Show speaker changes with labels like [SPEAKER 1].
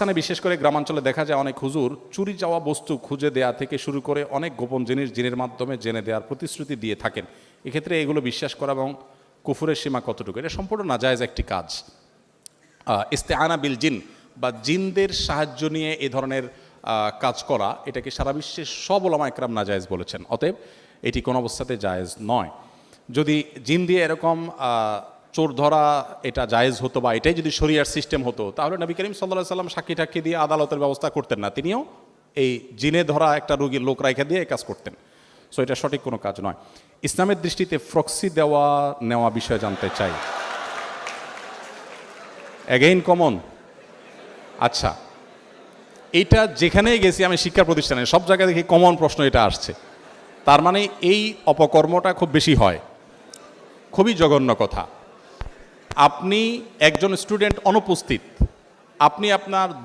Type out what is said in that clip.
[SPEAKER 1] কবরস্থানে বিশেষ করে গ্রামাঞ্চলে দেখা যায় অনেক হুজুর চুরি যাওয়া বস্তু খুঁজে দেয়া থেকে শুরু করে অনেক গোপন জিনিস জিনের মাধ্যমে জেনে দেওয়ার প্রতিশ্রুতি দিয়ে থাকেন। এক্ষেত্রে এগুলো বিশ্বাস করা এবং কুফুরের সীমা কতটুকু, এটা সম্পূর্ণ নাজায়েজ একটি কাজ। ইস্তেআনা বিল জিন বা জিনদের সাহায্য নিয়ে এ ধরনের কাজ করা, এটাকে সারা বিশ্বের সব উলামা ইকরাম নাজায়েজ বলেছেন। অতএব এটি কোনো অবস্থাতে জায়েজ নয়। যদি জিন দিয়ে এরকম চোর ধরা এটা জায়েজ হতো বা এটাই যদি শরিয়ার সিস্টেম হতো, তাহলে নবী করিম সাল্লাল্লাহু আলাইহি সাল্লাম সাক্ষী টাক্ষী দিয়ে আদালতের ব্যবস্থা করতেন না, তিনিও এই জিনে ধরা একটা রোগীর লোক রাইখা দিয়ে এই কাজ করতেন। সো এটা সঠিক কোনো কাজ নয়। ইসলামের দৃষ্টিতে প্রক্সি দেওয়া নেওয়া বিষয়ে জানতে চাই। Again common. আচ্ছা, এইটা যেখানেই গেছি আমি শিক্ষা প্রতিষ্ঠানে সব জায়গায় দেখি কমন প্রশ্ন এটা আসছে। তার মানে এই অপকর্মটা খুব বেশি হয়, খুবই জঘন্য কথা। আপনি একজন স্টুডেন্ট অনুপস্থিত, আপনি আপনার